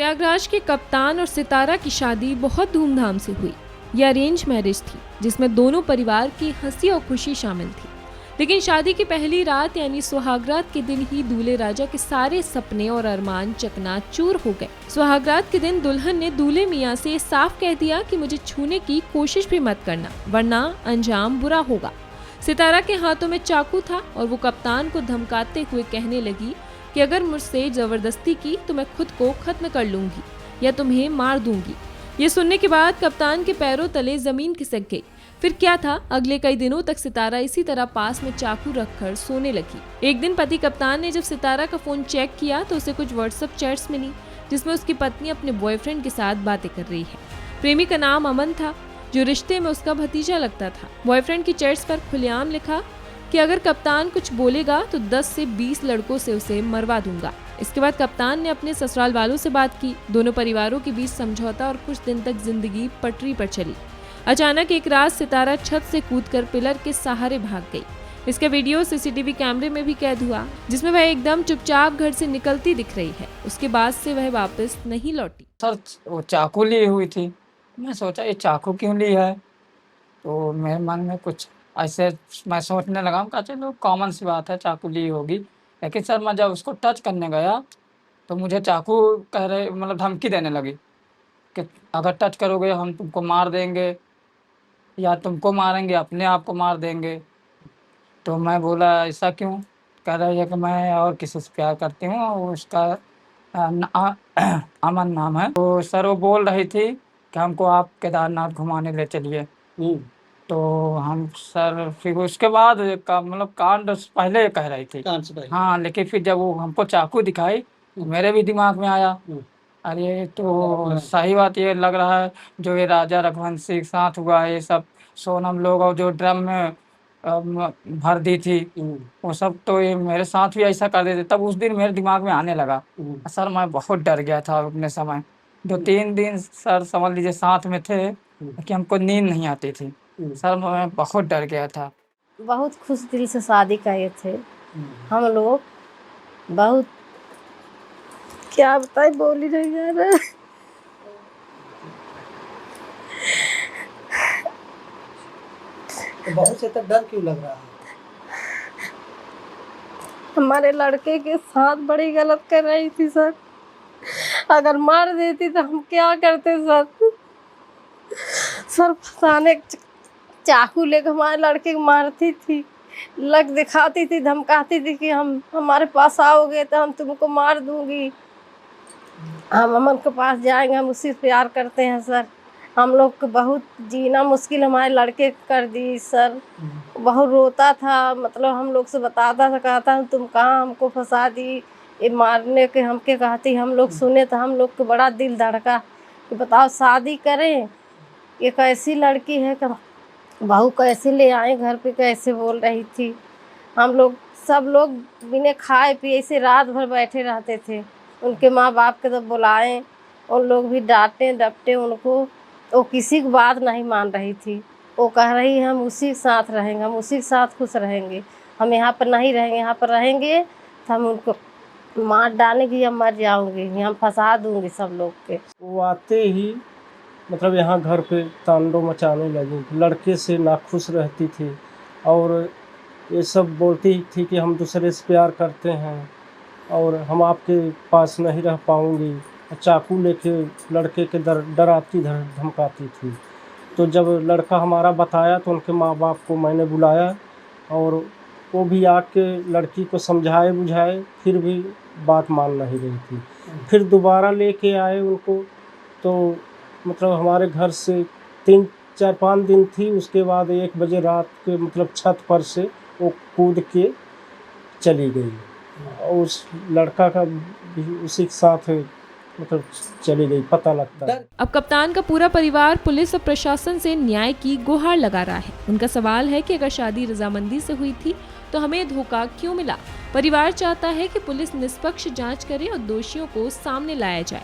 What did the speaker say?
प्रयागराज के कप्तान और सितारा की शादी बहुत धूमधाम से हुई। यह अरेंज मैरिज थी जिसमें दोनों परिवार की हंसी और खुशी शामिल थी। लेकिन शादी की पहली रात यानी सुहागरात के दिन ही दूल्हे राजा के सारे सपने और अरमान चकनाचूर हो गए। सुहागरात के दिन दुल्हन ने दूल्हे मियाँ से साफ कह दिया कि मुझे छूने की कोशिश भी मत करना वरना अंजाम बुरा होगा। सितारा के हाथों में चाकू था और वो कप्तान को धमकाते हुए कहने लगी कि अगर मुझसे जबरदस्ती की तो मैं खुद को खत्म कर लूंगी या तुम्हें मार दूंगी। ये सुनने के बाद कप्तान के पैरों तले जमीन खिसक गई। फिर क्या था, अगले कई दिनों तक सितारा इसी तरह पास में चाकू रखकर सोने लगी। एक दिन पति कप्तान ने जब सितारा का फोन चेक किया तो उसे कुछ व्हाट्सएप चैट्स मिली जिसमें उसकी पत्नी अपने बॉयफ्रेंड के साथ बातें कर रही है। प्रेमी का नाम अमन था जो रिश्ते में उसका भतीजा लगता था। बॉयफ्रेंड की चैट्स पर खुलेआम लिखा कि अगर कप्तान कुछ बोलेगा तो 10 से 20 लड़कों से उसे मरवा दूंगा। इसके बाद कप्तान ने अपने ससुराल वालों से बात की। दोनों परिवारों के बीच समझौता और कुछ दिन तक जिंदगी पटरी पर चली। अचानक एक रात सितारा छत से कूदकर पिलर के सहारे भाग गई। इसका वीडियो सीसीटीवी कैमरे में भी कैद हुआ जिसमें वह एकदम चुपचाप घर से निकलती दिख रही है। उसके बाद से वह वापस नहीं लौटी। सर वो चाकू ली हुई थी। मैं सोचा ये चाकू क्यों ली है, तो मेरे मन में कुछ ऐसे मैं सोचने लगा कि चलो कॉमन सी बात है, चाकू ली होगी। लेकिन सर मैं जब उसको टच करने गया तो मुझे चाकू कह रहे मतलब धमकी देने लगी कि अगर टच करोगे हम तुमको मार देंगे या तुमको मारेंगे, अपने आप को मार देंगे। तो मैं बोला ऐसा क्यों? कह रही है कि मैं और किसी से प्यार करती हूँ और उसका अमन नाम है। तो सर वो बोल रही थी कि हमको आप केदारनाथ घुमाने ले चलिए। तो हम सर फिर उसके बाद का मतलब कांड पहले कह रही थी। हाँ, लेकिन फिर जब वो हमको चाकू दिखाई तो मेरे भी दिमाग में आया अरे तो सही बात ये लग रहा है जो ये राजा रघुवंशी के साथ हुआ है, ये सब सोनम लोग और जो ड्रम में भर दी थी वो सब, तो ये मेरे साथ भी ऐसा कर देते। तब उस दिन मेरे दिमाग में आने लगा। सर मैं बहुत डर गया था अपने समय। 2-3 दिन सर समझ लीजिए साथ में थे कि हमको नींद नहीं आती थी। सर मैं बहुत डर गया था। बहुत खुश दिल से शादी किए थे हम लोग। बहुत क्या बताए, बोल ही नहीं जा रहा। तो बहुत से तक डर क्यों लग रहा है? हमारे लड़के के साथ बड़ी गलत कर रही थी सर। अगर मार देती तो हम क्या करते सर? सर फंसाने चाकू लेकर हमारे लड़के को मारती थी, लग दिखाती थी, धमकाती थी कि हम हमारे पास आओगे तो हम तुमको मार दूंगी, हम अमन के पास जाएंगे, हम उसी से प्यार करते हैं सर। हम लोग को बहुत जीना मुश्किल हमारे लड़के कर दी सर। बहुत रोता था, मतलब हम लोग से बताता था, कहता तुम कहाँ हमको फंसा दी, ये मारने के हमके कहती। हम लोग सुने तो हम लोग को बड़ा दिल धड़का कि बताओ शादी करें, ये कैसी लड़की है, बहू कैसे ले आए घर पे, कैसे बोल रही थी। हम लोग सब लोग बिना खाए पिए से रात भर बैठे रहते थे। उनके माँ बाप के तो बुलाएं, उन लोग भी डांटे डपटे उनको, वो किसी की बात नहीं मान रही थी। वो कह रही हम उसी के साथ रहेंगे, हम उसी के साथ खुश रहेंगे, हम यहाँ पर नहीं रहेंगे, यहाँ पर रहेंगे तो हम उनको मार डालेंगे या मर जाऊँगी, हम फंसा दूँगी सब लोग के। वो आते ही मतलब यहाँ घर पे तांडव मचाने लगी, लड़के से नाखुश रहती थी और ये सब बोलती थी कि हम दूसरे से प्यार करते हैं और हम आपके पास नहीं रह पाऊँगी। चाकू लेके लड़के के डराती धमकाती थी। तो जब लड़का हमारा बताया तो उनके माँ बाप को मैंने बुलाया और वो भी आके लड़की को समझाए बुझाए, फिर भी बात मान नहीं रही थी। फिर दोबारा लेके आए उनको, तो मतलब हमारे घर से 3-4-5 दिन थी। उसके बाद 1 बजे रात के मतलब छत पर से वो कूद के चली गई और उस लड़का का भी उसी के साथ मतलब चली गई, पता लगता है। अब कप्तान का पूरा परिवार पुलिस और प्रशासन से न्याय की गुहार लगा रहा है। उनका सवाल है कि अगर शादी रजामंदी से हुई थी तो हमें धोखा क्यों मिला? परिवार चाहता है कि पुलिस निष्पक्ष जांच करे और दोषियों को सामने लाया जाए।